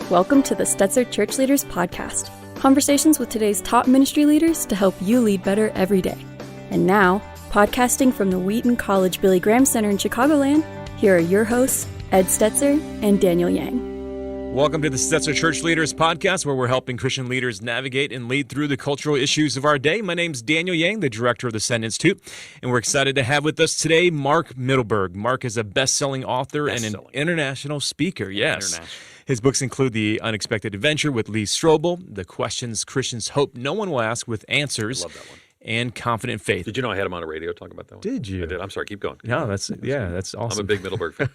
Welcome to the Stetzer Church Leaders Podcast. Conversations with today's top ministry leaders to help you lead better every day. And now, podcasting from the Wheaton College Billy Graham Center in Chicagoland, here are your hosts, Ed Stetzer and Daniel Yang. Welcome to the Stetzer Church Leaders Podcast, where we're helping Christian leaders navigate and lead through the cultural issues of our day. My name's Daniel Yang, the director of the Send Institute, and we're excited to have with us today Mark Mittelberg. Mark is a best-selling author and an international speaker. Yes. His books include The Unexpected Adventure with Lee Strobel, The Questions Christians Hope No One Will Ask with Answers, I love that one. And Confident Faith. Did you know I had him on a radio talking about that one? Did you? I did. I'm sorry. Keep going. No, that's awesome. I'm a big Mittelberg fan.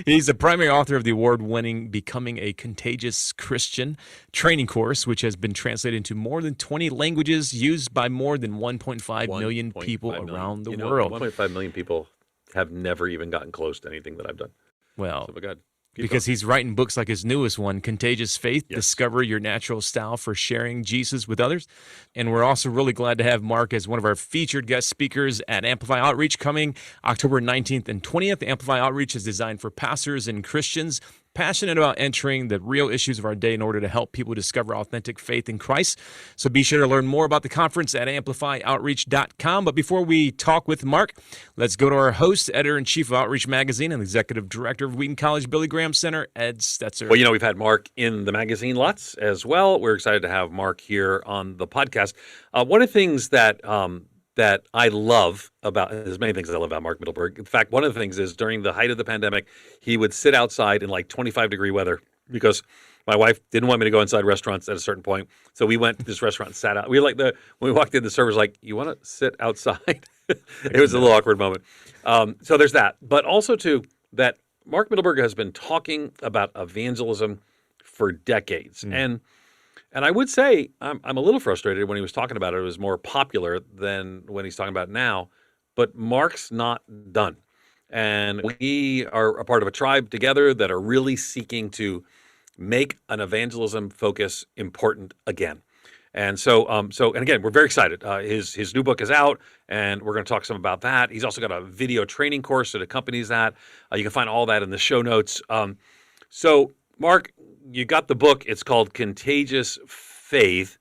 He's the primary author of the award-winning Becoming a Contagious Christian training course, which has been translated into more than 20 languages, used by more than 1.5 million people around the world. 1.5 million people have never even gotten close to anything that I've done. Well, so, my God. Because he's writing books like his newest one, Contagious Faith, Discover Your Natural Style for Sharing Jesus with Others. And we're also really glad to have Mark as one of our featured guest speakers at Amplify Outreach coming October 19th and 20th. Amplify Outreach is designed for pastors and Christians passionate about entering the real issues of our day in order to help people discover authentic faith in Christ. So be sure to learn more about the conference at amplifyoutreach.com. But before we talk with Mark, let's go to our host, editor-in-chief of Outreach Magazine and executive director of Wheaton College Billy Graham Center, Ed Stetzer. Well, we've had Mark in the magazine lots as well. We're excited to have Mark here on the podcast. One of the things that I love about, there's many things I love about Mark Mittelberg. In fact, one of the things is during the height of the pandemic, he would sit outside in like 25-degree weather because my wife didn't want me to go inside restaurants at a certain point. So we went to this restaurant and sat out. We were like when we walked in, the server was like, "You want to sit outside?" It was a little awkward moment. So there's that. But also, too, that Mark Mittelberg has been talking about evangelism for decades. And I would say I'm a little frustrated when he was talking about it. It was more popular than when he's talking about it now. But Mark's not done. And we are a part of a tribe together that are really seeking to make an evangelism focus important again. And so and again, we're very excited. His new book is out, and we're going to talk some about that. He's also got a video training course that accompanies that. You can find all that in the show notes. So, Mark, you got the book. It's called Contagious Faith.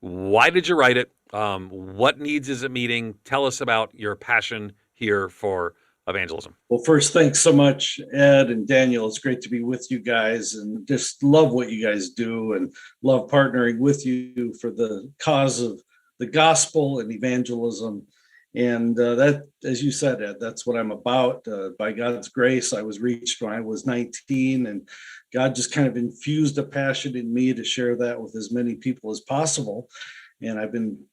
Why did you write it? What needs is it meeting? Tell us about your passion here for evangelism. Well, first, thanks so much, Ed and Daniel. It's great to be with you guys and just love what you guys do and love partnering with you for the cause of the gospel and evangelism. And that, as you said, Ed, that's what I'm about. By God's grace, I was reached when I was 19, and God just kind of infused a passion in me to share that with as many people as possible. And I've been,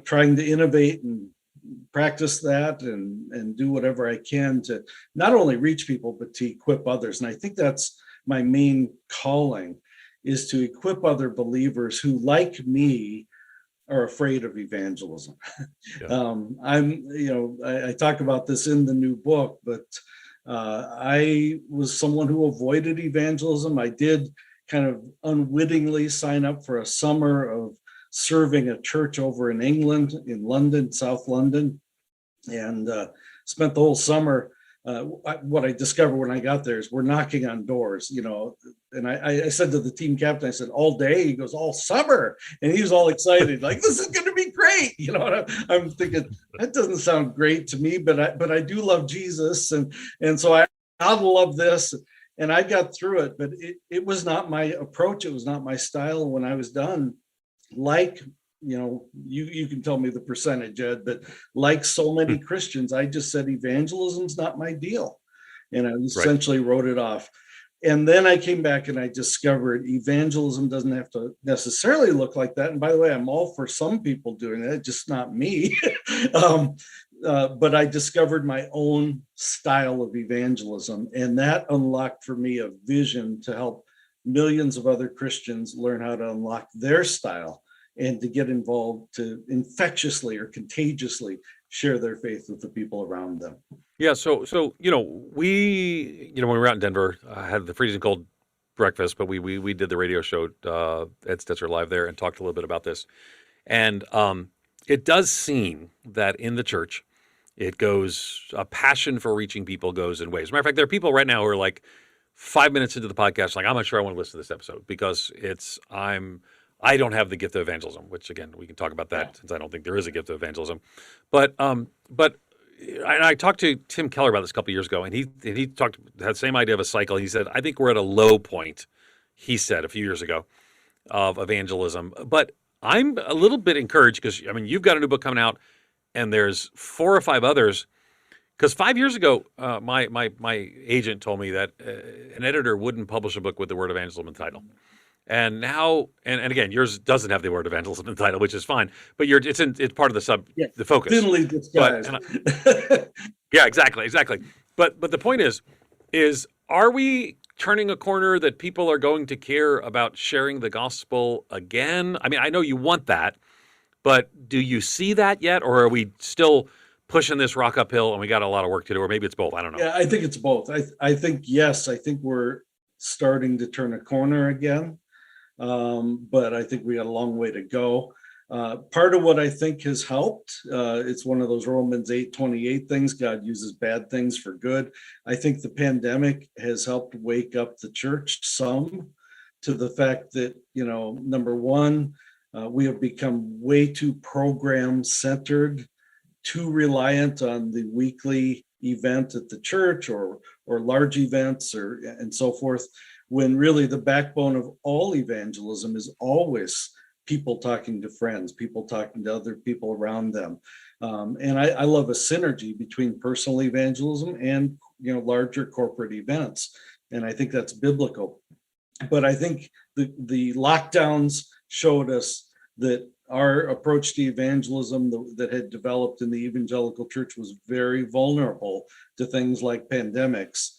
trying to innovate and practice that and do whatever I can to not only reach people, but to equip others. And I think that's my main calling, is to equip other believers who, like me, are afraid of evangelism. Yeah. I talk about this in the new book, but I was someone who avoided evangelism. I did kind of unwittingly sign up for a summer of serving a church over in England, in London, South London, and spent the whole summer. What I discovered when I got there is we're knocking on doors, and I said to the team captain, I said, all day? He goes, all summer. And he was all excited, like, this is going to be great. And I'm thinking, that doesn't sound great to me, but I do love Jesus. And so I'll love this. And I got through it, but it was not my approach. It was not my style. When I was done, you can tell me the percentage, Ed, but like so many Christians, I just said, evangelism's not my deal. And I essentially wrote it off. And then I came back and I discovered evangelism doesn't have to necessarily look like that. And by the way, I'm all for some people doing that, just not me. But I discovered my own style of evangelism, and that unlocked for me a vision to help millions of other Christians learn how to unlock their style and to get involved, to infectiously or contagiously share their faith with the people around them. Yeah. So we, when we were out in Denver, had the freezing cold breakfast, but we did the radio show at Stetzer Live there and talked a little bit about this. And it does seem that in the church, a passion for reaching people goes in waves. As a matter of fact, there are people right now who are like 5 minutes into the podcast, like, I'm not sure I want to listen to this episode because I don't have the gift of evangelism, which again, we can talk about that since I don't think there is a gift of evangelism. But I talked to Tim Keller about this a couple of years ago, and he had the same idea of a cycle. He said, I think we're at a low point, he said a few years ago, of evangelism. But I'm a little bit encouraged because, I mean, you've got a new book coming out, and there's 4 or 5 others. Because 5 years ago, my agent told me that an editor wouldn't publish a book with the word evangelism in the title. And now, and again, yours doesn't have the word evangelism in the title, which is fine. But it's part of the focus. Thinly disguised. Yeah, exactly. But the point is, are we turning a corner that people are going to care about sharing the gospel again? I mean, I know you want that, but do you see that yet, or are we still pushing this rock uphill and we got a lot of work to do, or maybe it's both? I don't know. Yeah, I think it's both. I think, yes, I think we're starting to turn a corner again. But I think we got a long way to go. Part of what I think has helped, it's one of those Romans 8:28 things. God uses bad things for good. I think the pandemic has helped wake up the church some to the fact that, number one, we have become way too program centered, too reliant on the weekly event at the church or large events and so forth, when really the backbone of all evangelism is always people talking to friends, people talking to other people around them. And I love a synergy between personal evangelism and larger corporate events. And I think that's biblical. But I think the lockdowns showed us that our approach to evangelism that had developed in the evangelical church was very vulnerable to things like pandemics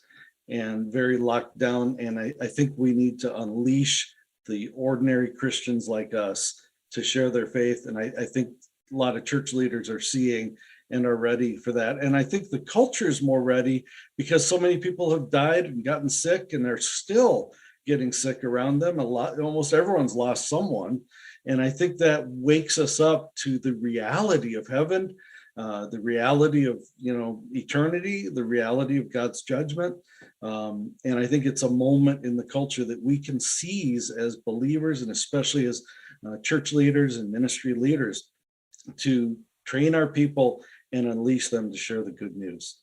and very locked down. And I think we need to unleash the ordinary Christians like us to share their faith. And I think a lot of church leaders are seeing and are ready for that. And I think the culture is more ready because so many people have died and gotten sick, and they're still getting sick around them. Almost everyone's lost someone. And I think that wakes us up to the reality of heaven, the reality of, eternity, the reality of God's judgment. And I think it's a moment in the culture that we can seize as believers, and especially as church leaders and ministry leaders, to train our people and unleash them to share the good news.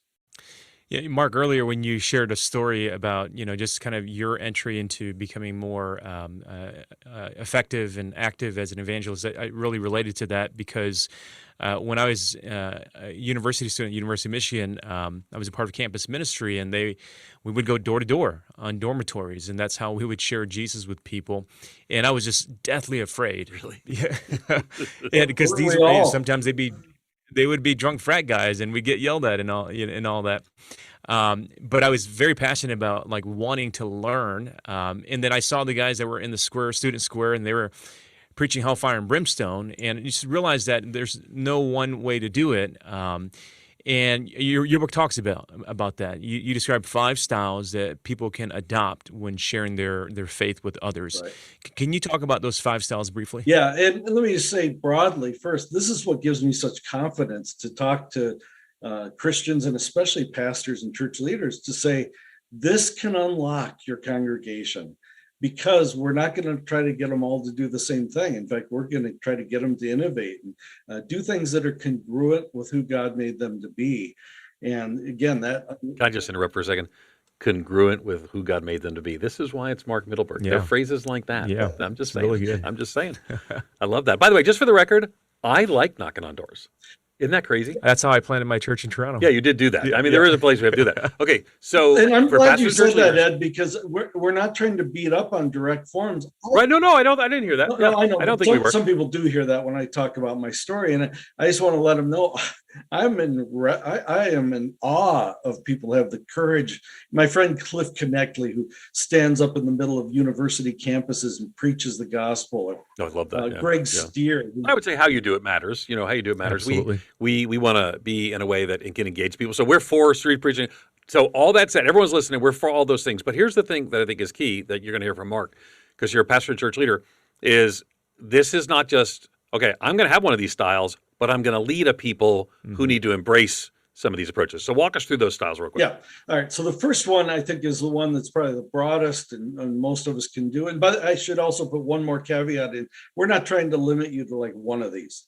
Yeah, Mark, earlier when you shared a story about, just kind of your entry into becoming more effective and active as an evangelist, I really related to that because when I was a university student at University of Michigan, I was a part of campus ministry, and we would go door to door on dormitories, and that's how we would share Jesus with people. And I was just deathly afraid. Really? Yeah, and because sometimes they would be drunk frat guys, and we'd get yelled at and all that. But I was very passionate about wanting to learn. And then I saw the guys that were in the student square, and they were preaching hellfire and brimstone, and you just realize that there's no one way to do it. And your book talks about that. You describe 5 styles that people can adopt when sharing their faith with others. Right. Can you talk about those 5 styles briefly? Yeah, and let me just say broadly first, this is what gives me such confidence to talk to Christians and especially pastors and church leaders to say, this can unlock your congregation, because we're not going to try to get them all to do the same thing. In fact, we're going to try to get them to innovate and do things that are congruent with who God made them to be. And again, Can I just interrupt for a second? Congruent with who God made them to be. This is why it's Mark Mittelberg. Yeah. There are phrases like that. Yeah. I'm just saying. Really good. I'm just saying. I love that. By the way, just for the record, I like knocking on doors. Isn't that crazy? That's how I planted my church in Toronto. Yeah, you did do that. I mean, there is a place we have to do that. Okay, so and I'm glad you said that, leaders, Ed, because we're not trying to beat up on direct forms. Right? No, I didn't hear that. No, I know. I don't think we were. Some people do hear that when I talk about my story, and I just want to let them know I am in awe of people who have the courage. My friend Cliff Connectley, who stands up in the middle of university campuses and preaches the gospel. Oh, I love that. Greg Steer. I would say how you do it matters. How you do it matters. Absolutely. We want to be in a way that it can engage people. So we're for street preaching. So all that said, everyone's listening. We're for all those things. But here's the thing that I think is key that you're going to hear from Mark, because you're a pastor and church leader, is this is not just, okay, I'm going to have one of these styles, but I'm going to lead a people who need to embrace some of these approaches. So walk us through those styles real quick. Yeah. All right. So the first one I think is the one that's probably the broadest and most of us can do it. But I should also put one more caveat in. We're not trying to limit you to like one of these.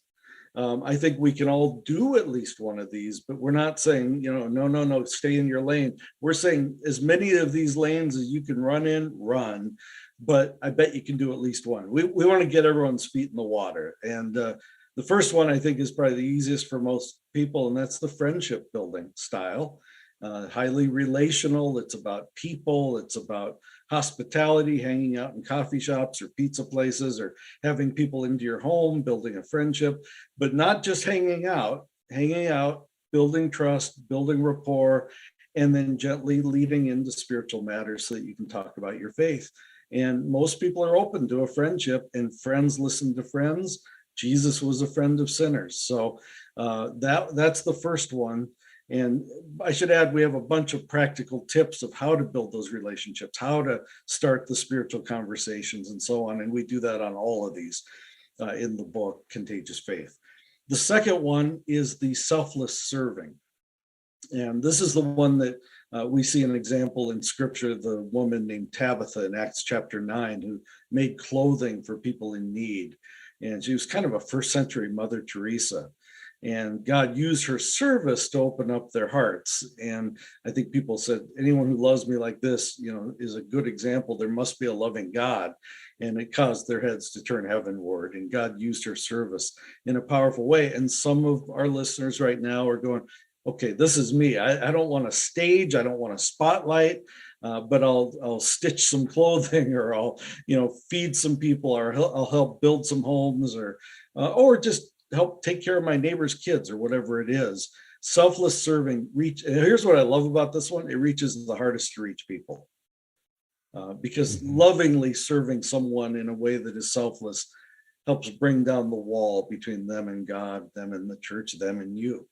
I think we can all do at least one of these, but we're not saying, no, stay in your lane. We're saying as many of these lanes as you can run in, run. But I bet you can do at least one. We want to get everyone's feet in the water. And the first one I think is probably the easiest for most people, and that's the friendship building style. Highly relational. It's about people. It's about hospitality, hanging out in coffee shops or pizza places or having people into your home, building a friendship, but not just hanging out, building trust, building rapport, and then gently leading into spiritual matters so that you can talk about your faith. And most people are open to a friendship, and friends listen to friends. Jesus was a friend of sinners. So that's the first one. And I should add, we have a bunch of practical tips of how to build those relationships, how to start the spiritual conversations and so on. And we do that on all of these in the book, Contagious Faith. The second one is the selfless serving. And this is the one that we see an example in scripture, the woman named Tabitha in Acts chapter 9, who made clothing for people in need. And she was kind of a first century Mother Teresa. And God used her service to open up their hearts. And I think people said, anyone who loves me like this, is a good example. There must be a loving God. And it caused their heads to turn heavenward. And God used her service in a powerful way. And some of our listeners right now are going, okay, this is me. I don't want a stage. I don't want a spotlight, but I'll stitch some clothing, or I'll, feed some people, or I'll help build some homes, or just help take care of my neighbor's kids, or whatever it is. Selfless serving and here's what I love about this one. It reaches the hardest to reach people because lovingly serving someone in a way that is selfless helps bring down the wall between them and God, them and the church, them and you.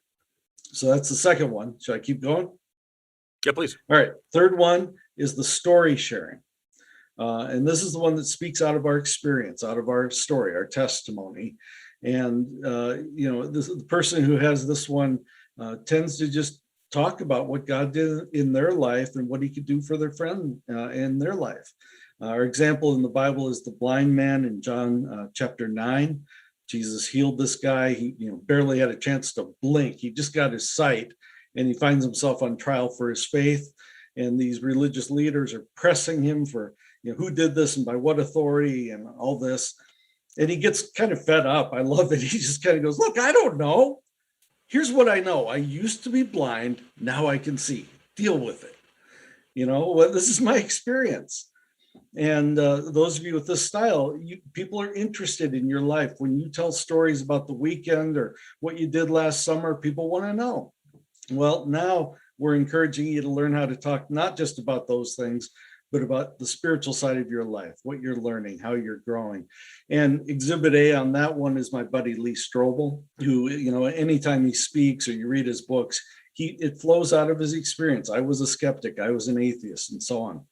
So that's the second one. Should I keep going? Yeah, please. All right. Third one is the story sharing. And this is the one that speaks out of our experience, out of our story, our testimony. And, the person who has this one tends to just talk about what God did in their life and what he could do for their friend in their life. Our example in the Bible is the blind man in John chapter 9. Jesus healed this guy. He barely had a chance to blink. He just got his sight, and he finds himself on trial for his faith. And these religious leaders are pressing him for, who did this and by what authority and all this. And he gets kind of fed up. I love it. He just kind of goes, look, I don't know. Here's what I know. I used to be blind. Now I can see. Deal with it. This is my experience. And those of you with this style, people are interested in your life. When you tell stories about the weekend or what you did last summer, people want to know. Well, now we're encouraging you to learn how to talk not just about those things, but about the spiritual side of your life, what you're learning, how you're growing. And exhibit A on that one is my buddy Lee Strobel, who, anytime he speaks or you read his books, it flows out of his experience. I was a skeptic, I was an atheist, and so on.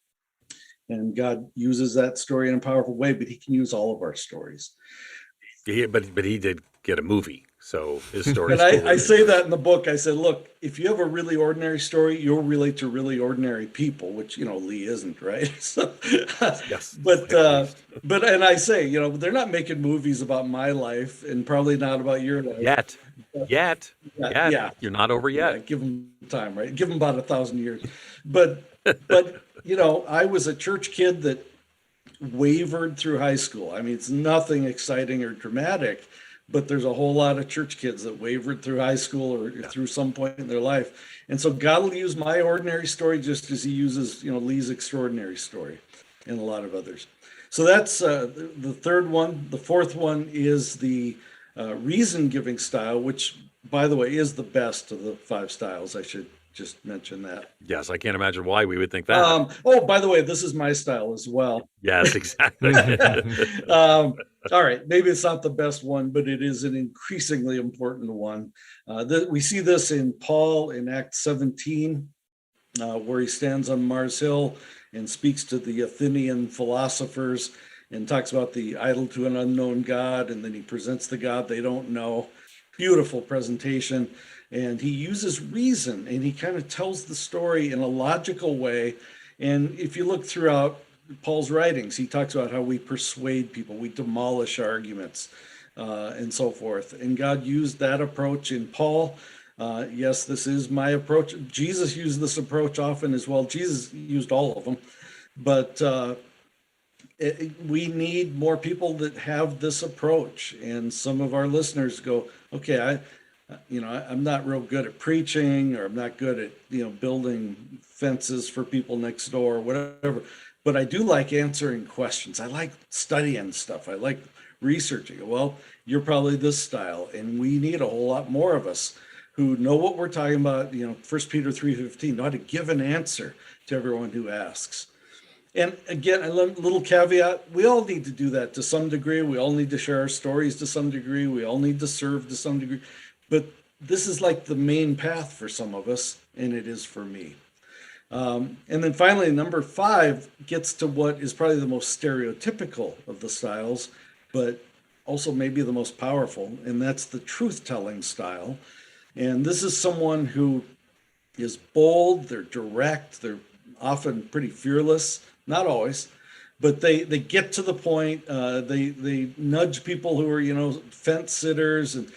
And God uses that story in a powerful way, but he can use all of our stories. Yeah, but he did get a movie, so his story. And I say that in the book. I said, look, if you have a really ordinary story, you'll relate to really ordinary people, which Lee isn't, right? So, yes. But and I say, they're not making movies about my life, and probably not about your life yet. Yeah. You're not over yet. Yeah, give them time, right? Give them about 1,000 years. But I was a church kid that wavered through high school. I mean, it's nothing exciting or dramatic, but there's a whole lot of church kids that wavered through high school or through some point in their life. And so God will use my ordinary story just as he uses, Lee's extraordinary story and a lot of others. So that's the third one. The fourth one is the reason giving style, which, by the way, is the best of the 5 styles. I should just mention that. Yes, I can't imagine why we would think that. By the way, this is my style as well. Yes, exactly. All right, maybe it's not the best one, but it is an increasingly important one. We see this in Paul in Acts 17, where he stands on Mars Hill and speaks to the Athenian philosophers and talks about the idol to an unknown God, and then he presents the God they don't know. Beautiful presentation. And he uses reason, and he kind of tells the story in a logical way. And if you look throughout Paul's writings, he talks about how we persuade people, we demolish arguments, and so forth. And God used that approach in Paul. Yes, this is my approach. Jesus used this approach often as well. Jesus used all of them, but we need more people that have this approach. And some of our listeners go, okay, I'm not real good at preaching, or I'm not good at, building fences for people next door or whatever, but I do like answering questions. I like studying stuff. I like researching. Well, you're probably this style, and we need a whole lot more of us who know what we're talking about. 1 Peter 3:15, know how to give an answer to everyone who asks. And again, a little caveat, we all need to do that to some degree. We all need to share our stories to some degree. We all need to serve to some degree. But this is like the main path for some of us, and it is for me. And then finally, number 5 gets to what is probably the most stereotypical of the styles, but also maybe the most powerful, and that's the truth-telling style. And this is someone who is bold, they're direct, they're often pretty fearless, not always, but they get to the point. They nudge people who are, fence sitters and,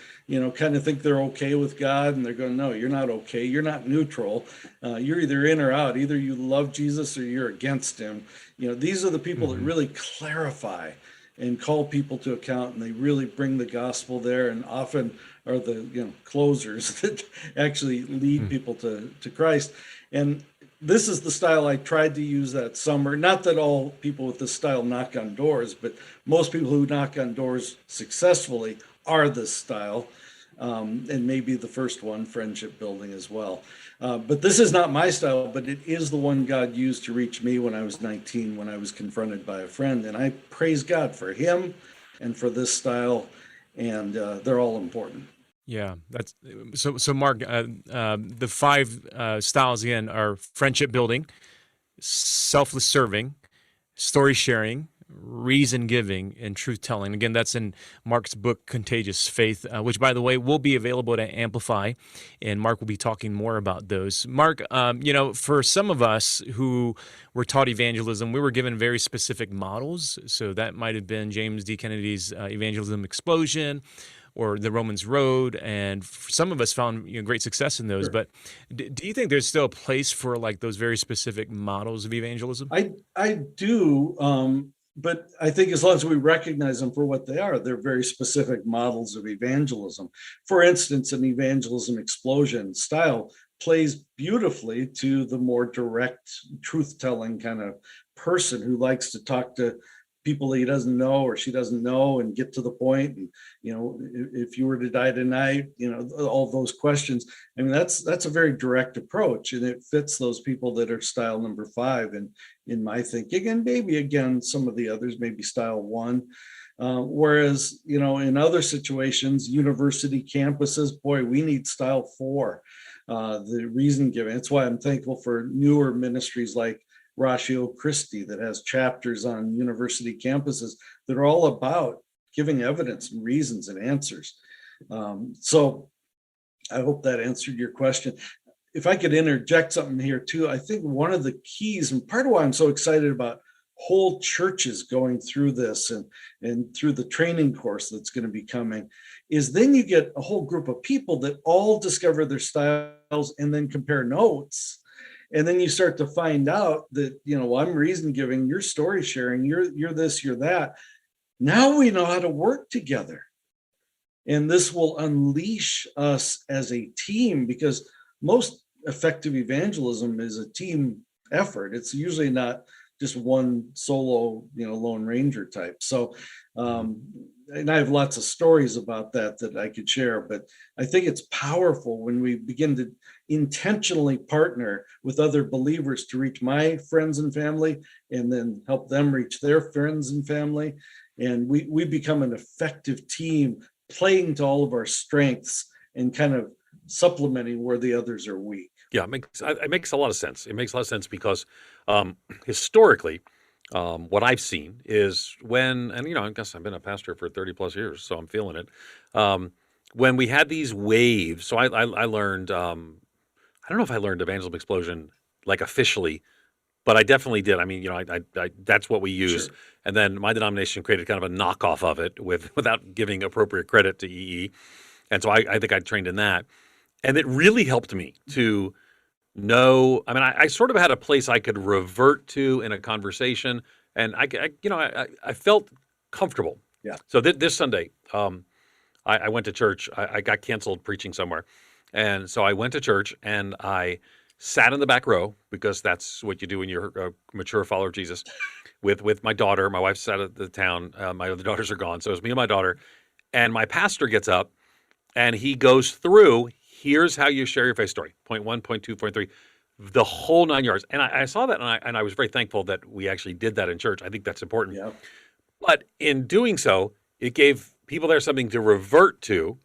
kind of think they're okay with God, and they're going, no, you're not okay. You're not neutral. You're either in or out. Either you love Jesus or you're against him. These are the people that really clarify and call people to account, and they really bring the gospel there, and often are the closers that actually lead people to Christ. And this is the style I tried to use that summer. Not that all people with this style knock on doors, but most people who knock on doors successfully are this style, and maybe the first one, friendship building as well. But this is not my style, but it is the one God used to reach me when I was 19, when I was confronted by a friend. And I praise God for him and for this style, and they're all important. Yeah, that's so. Mark, the 5 styles again are friendship building, selfless serving, story sharing, reason giving, and truth telling. Again, that's in Mark's book, Contagious Faith, which, by the way, will be available to Amplify, and Mark will be talking more about those. Mark, for some of us who were taught evangelism, we were given very specific models. So that might have been James D. Kennedy's Evangelism Explosion, or the Romans Road, and some of us found great success in those. Sure. But do you think there's still a place for like those very specific models of evangelism? I do, but I think as long as we recognize them for what they are, they're very specific models of evangelism. For instance, an evangelism explosion style plays beautifully to the more direct, truth-telling kind of person who likes to talk to people he doesn't know or she doesn't know and get to the point. And, if you were to die tonight, all those questions. I mean, that's a very direct approach, and it fits those people that are style number 5 in my thinking. And maybe again, some of the others, maybe style 1. Whereas, in other situations, university campuses, boy, we need style 4. The reason giving. That's why I'm thankful for newer ministries like Ratio Christi that has chapters on university campuses that are all about giving evidence and reasons and answers. So I hope that answered your question. If I could interject something here too, I think one of the keys, and part of why I'm so excited about whole churches going through this and through the training course that's going to be coming, is then you get a whole group of people that all discover their styles and then compare notes. And then you start to find out that, I'm reason giving, you're story sharing, you're this, you're that. Now we know how to work together. And this will unleash us as a team, because most effective evangelism is a team effort. It's usually not just one solo, Lone Ranger type. So, and I have lots of stories about that I could share, but I think it's powerful when we begin to intentionally partner with other believers to reach my friends and family, and then help them reach their friends and family. And we become an effective team, playing to all of our strengths and kind of supplementing where the others are weak. Yeah, it makes a lot of sense. It makes a lot of sense because historically, what I've seen is I guess I've been a pastor for 30 plus years, so I'm feeling it. when we had these waves, so I learned, I don't know if I learned Evangelism Explosion like officially, but I definitely did. I mean, I that's what we use. Sure. And then my denomination created kind of a knockoff of it without giving appropriate credit to EE. And so I think I trained in that. And it really helped me to know. I mean, I sort of had a place I could revert to in a conversation, and I felt comfortable. Yeah. So this Sunday, I went to church. I got canceled preaching somewhere. And so I went to church and I sat in the back row because that's what you do when you're a mature follower of Jesus with my daughter. My wife's out of the town. My other daughters are gone. So it was me and my daughter. And my pastor gets up and he goes through, here's how you share your faith story. Point 1, point 2, point 3, the whole 9 yards. And I saw that and I was very thankful that we actually did that in church. I think that's important. Yeah. But in doing so, it gave people there something to revert to,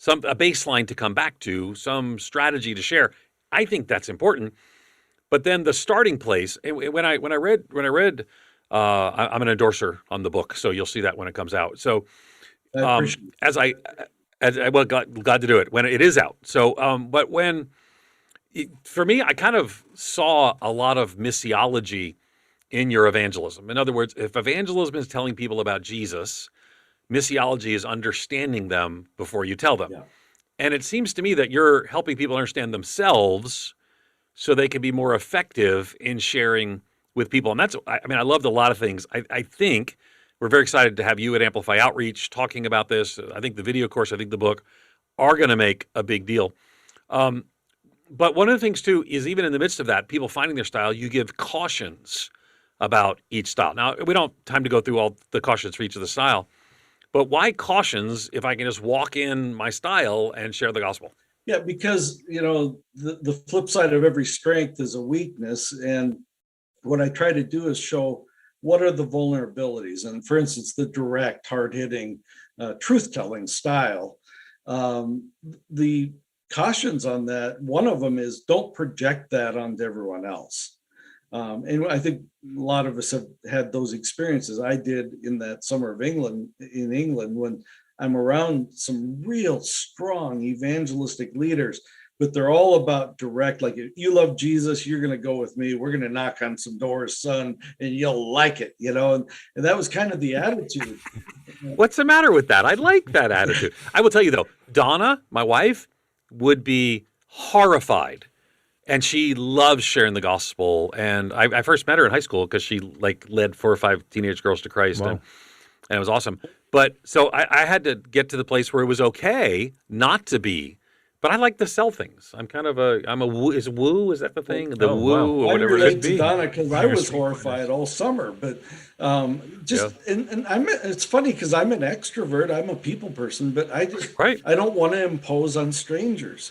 a baseline to come back to, some strategy to share. I think that's important. But then the starting place, when I read, I'm an endorser on the book, so you'll see that when it comes out. So I appreciate well, glad to do it when it is out. So, but for me, I kind of saw a lot of missiology in your evangelism. In other words, if evangelism is telling people about Jesus, missiology is understanding them before you tell them. Yeah. And it seems to me that you're helping people understand themselves so they can be more effective in sharing with people. And that's, I mean, I loved a lot of things. I think we're very excited to have you at Amplify Outreach talking about this. I think the video course, I think the book are going to make a big deal. But one of the things, too, is even in the midst of that, people finding their style, you give cautions about each style. Now, we don't have time to go through all the cautions for each of the style, but why cautions if I can just walk in my style and share the gospel? Yeah, because, the flip side of every strength is a weakness. And what I try to do is show what are the vulnerabilities. And for instance, the direct, hard-hitting, truth-telling style. The cautions on that, one of them is don't project that onto everyone else. And I think a lot of us have had those experiences. I did in that summer of England, when I'm around some real strong evangelistic leaders, but they're all about direct, like, if you love Jesus, you're going to go with me. We're going to knock on some doors, son, and you'll like it, and that was kind of the attitude. What's the matter with that? I like that attitude. I will tell you, though, Donna, my wife, would be horrified. And she loves sharing the gospel. And I first met her in high school because she led 4 or 5 teenage girls to Christ. Wow. And it was awesome. But so I had to get to the place where it was okay not to be. But I like to sell things. I'm a woo. Is that the thing? The woo or whatever it is. I relate to Donna because I was horrified all summer. But and it's funny because I'm an extrovert. I'm a people person, but I don't want to impose on strangers.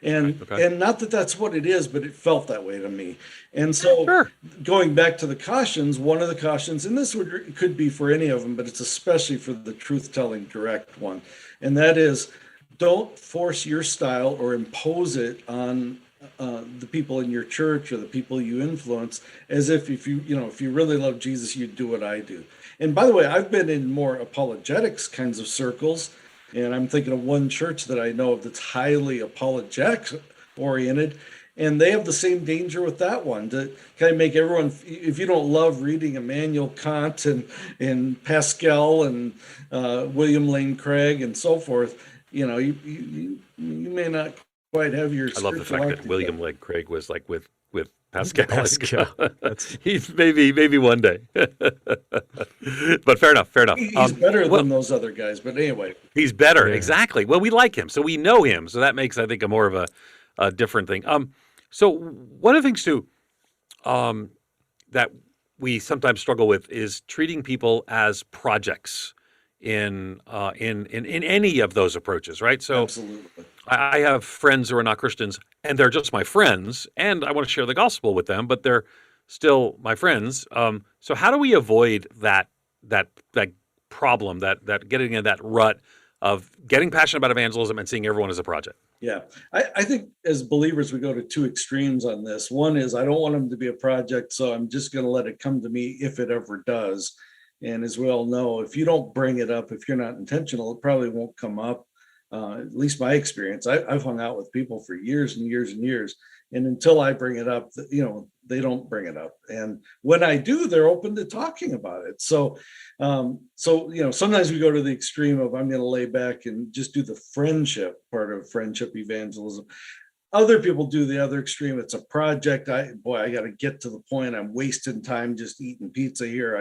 And not that that's what it is, but it felt that way to me. And so Going back to the cautions, one of the cautions, and this could be for any of them, but it's especially for the truth-telling direct one. And that is, don't force your style or impose it on the people in your church or the people you influence, as if you really love Jesus, you'd do what I do. And by the way, I've been in more apologetics kinds of circles. And I'm thinking of one church that I know of that's highly apologetics oriented, and they have the same danger with that one to kind of make everyone, if you don't love reading Immanuel Kant and Pascal and William Lane Craig and so forth, you may not quite have your. I love the fact that William Lane Craig was with Pascal. He's maybe one day. But fair enough. He's better than those other guys, but anyway. He's better, exactly. Well, we like him, so we know him. So that makes, I think, a more of a different thing. So one of the things too that we sometimes struggle with is treating people as projects in any of those approaches, right? So absolutely. I have friends who are not Christians, and they're just my friends, and I want to share the gospel with them, but they're still my friends. So how do we avoid that problem, that getting in that rut of getting passionate about evangelism and seeing everyone as a project? Yeah, I think as believers, we go to two extremes on this. One is I don't want them to be a project, so I'm just going to let it come to me if it ever does. And as we all know, if you don't bring it up, if you're not intentional, it probably won't come up. At least my experience, I've hung out with people for years and years and years, and until I bring it up, they don't bring it up. And when I do, they're open to talking about it. So sometimes we go to the extreme of I'm going to lay back and just do the friendship part of friendship evangelism. Other people do the other extreme. It's a project. I got to get to the point. I'm wasting time just eating pizza here.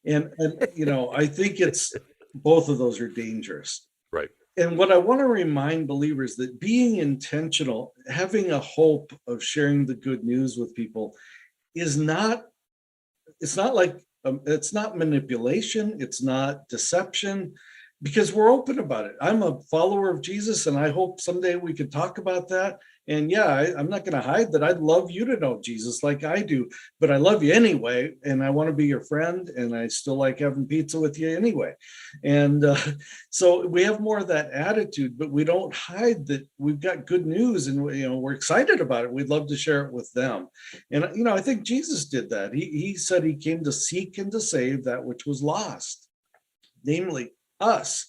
And I think it's both of those are dangerous. Right. And what I want to remind believers that being intentional, having a hope of sharing the good news with people it's not manipulation. It's not deception, because we're open about it. I'm a follower of Jesus, and I hope someday we could talk about that. And I'm not going to hide that I'd love you to know Jesus like I do, but I love you anyway, and I want to be your friend, and I still like having pizza with you anyway. And so we have more of that attitude, but we don't hide that we've got good news, and we're excited about it. We'd love to share it with them. And I think Jesus did that. He said he came to seek and to save that which was lost, namely us.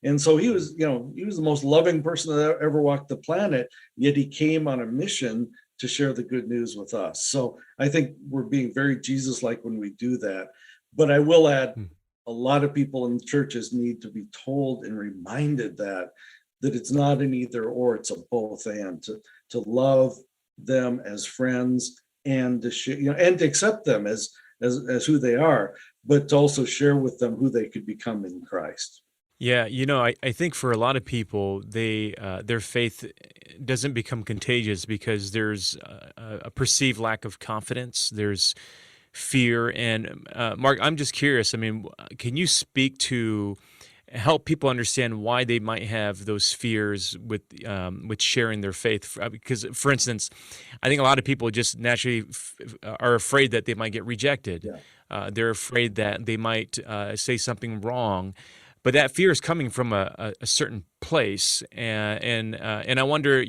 And so he was the most loving person that ever walked the planet, yet he came on a mission to share the good news with us. So I think we're being very Jesus-like when we do that. But I will add, a lot of people in churches need to be told and reminded that it's not an either or, it's a both and, to love them as friends and to share, and to accept them as who they are, but to also share with them who they could become in Christ. Yeah, I think for a lot of people, their faith doesn't become contagious because there's a perceived lack of confidence. There's fear. And Mark, I'm just curious. I mean, can you speak to help people understand why they might have those fears with sharing their faith? Because, for instance, I think a lot of people just naturally are afraid that they might get rejected. Yeah. They're afraid that they might say something wrong. But that fear is coming from a certain place, and I wonder,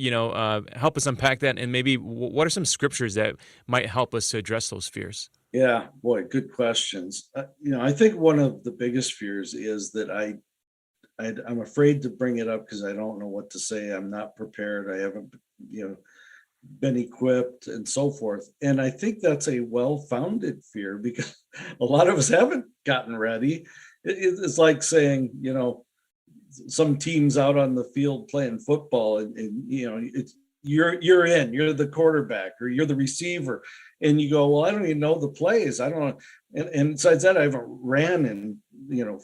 help us unpack that, and maybe what are some scriptures that might help us to address those fears? Yeah, boy, good questions. I think one of the biggest fears is that I'm afraid to bring it up because I don't know what to say. I'm not prepared. I haven't, been equipped and so forth. And I think that's a well-founded fear because a lot of us haven't gotten ready. It's like saying, some teams out on the field playing football and you're you're the quarterback or you're the receiver, and you go, well, I don't even know the plays. I don't know. And besides that, I haven't ran in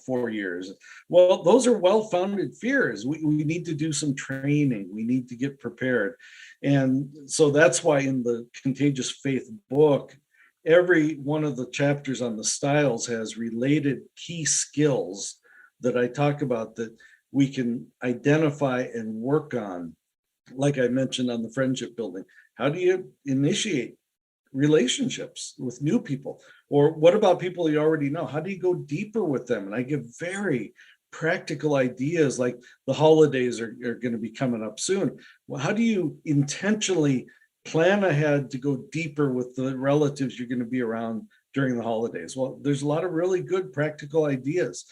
4 years. Well, those are well-founded fears. We need to do some training. We need to get prepared. And so that's why in the Contagious Faith book, every one of the chapters on the styles has related key skills that I talk about that we can identify and work on. Like I mentioned on the friendship building, how do you initiate relationships with new people? Or what about people you already know? How do you go deeper with them? And I give very practical ideas, like the holidays are going to be coming up soon. Well, how do you intentionally plan ahead to go deeper with the relatives you're going to be around during the holidays? Well, there's a lot of really good practical ideas.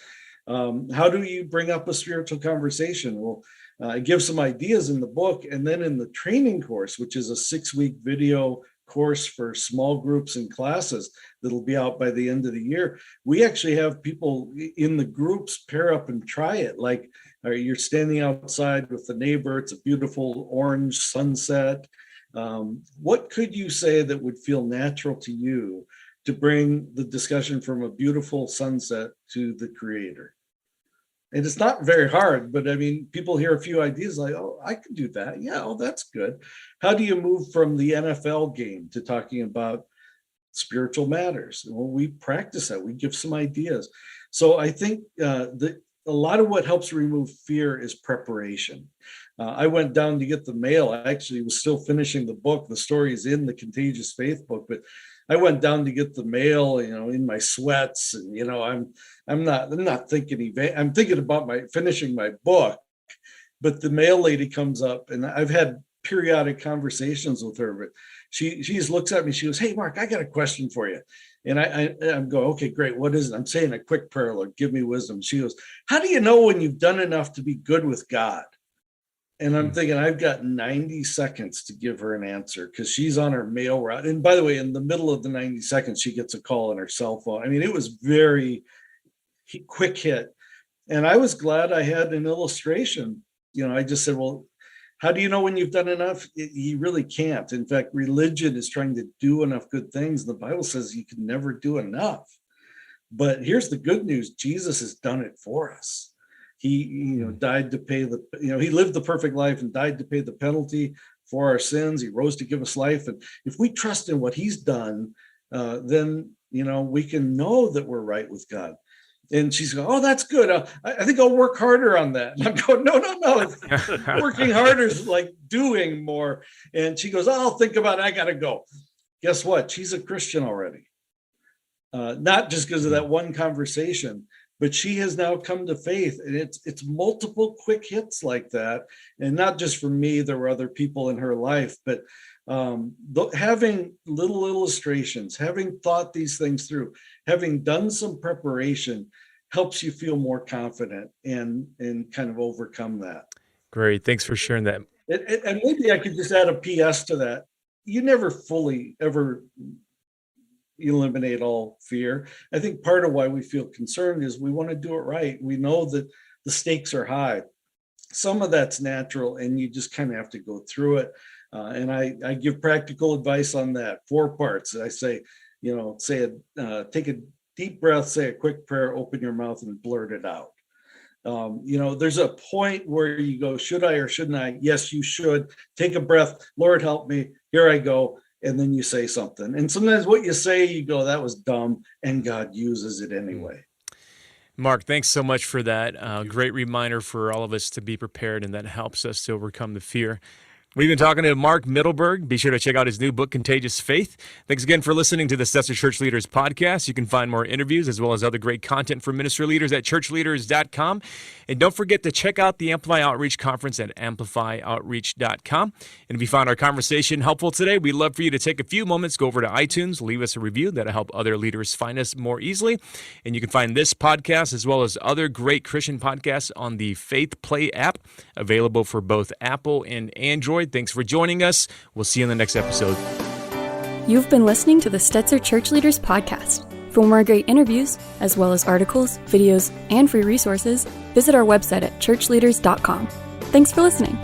How do you bring up a spiritual conversation? Well, I give some ideas in the book, and then in the training course, which is a 6-week video course for small groups and classes that'll be out by the end of the year, we actually have people in the groups pair up and try it. Like, you're standing outside with the neighbor, it's a beautiful orange sunset. What could you say that would feel natural to you to bring the discussion from a beautiful sunset to the Creator? And it's not very hard, but I mean, people hear a few ideas like, oh, I could do that. Yeah, oh, that's good. How do you move from the NFL game to talking about spiritual matters? Well, we practice that. We give some ideas. So I think that a lot of what helps remove fear is preparation. I went down to get the mail. I actually was still finishing the book. The story is in the Contagious Faith book, but I went down to get the mail, in my sweats, and I'm not thinking I'm thinking about finishing my book. But the mail lady comes up, and I've had periodic conversations with her, but she looks at me, she goes, "Hey, Mark, I got a question for you." And I'm going, okay, great. What is it? I'm saying a quick prayer, Lord, give me wisdom. She goes, how do you know when you've done enough to be good with God? And I'm thinking, I've got 90 seconds to give her an answer because she's on her mail route. And by the way, in the middle of the 90 seconds, she gets a call on her cell phone. I mean, it was very quick hit. And I was glad I had an illustration. I just said, well, how do you know when you've done enough? You really can't. In fact, religion is trying to do enough good things. The Bible says you can never do enough. But here's the good news. Jesus has done it for us. He died to pay he lived the perfect life and died to pay the penalty for our sins. He rose to give us life. And if we trust in what he's done, then, we can know that we're right with God. And she's going, oh, that's good. I think I'll work harder on that. And I'm going, no. Working harder is like doing more. And she goes, oh, I'll think about it. I got to go. Guess what? She's a Christian already. Not just because of that one conversation, but she has now come to faith. And it's multiple quick hits like that. And not just for me, there were other people in her life, but having little illustrations, having thought these things through, having done some preparation helps you feel more confident and kind of overcome that. Great. Thanks for sharing that. And maybe I could just add a PS to that. You never fully ever eliminate all fear. I think part of why we feel concerned is we want to do it right. We know that the stakes are high. Some of that's natural, and you just kind of have to go through it. And I give practical advice on that. 4 parts. I say, take a deep breath, say a quick prayer, open your mouth and blurt it out. There's a point where you go, should I or shouldn't I? Yes, you should. Take a breath. Lord, help me. Here I go. And then you say something. And sometimes what you say, you go, that was dumb. And God uses it anyway. Mark, thanks so much for that. Great reminder for all of us to be prepared, and that helps us to overcome the fear. We've been talking to Mark Mittelberg. Be sure to check out his new book, Contagious Faith. Thanks again for listening to the Stetzer Church Leaders podcast. You can find more interviews as well as other great content for ministry leaders at ChurchLeaders.com. And don't forget to check out the Amplify Outreach Conference at AmplifyOutreach.com. And if you found our conversation helpful today, we'd love for you to take a few moments, go over to iTunes, leave us a review. That'll help other leaders find us more easily. And you can find this podcast as well as other great Christian podcasts on the Faith Play app, available for both Apple and Android. Thanks for joining us. We'll see you in the next episode. You've been listening to the Stetzer Church Leaders podcast. For more great interviews, as well as articles, videos, and free resources, visit our website at ChurchLeaders.com. Thanks for listening.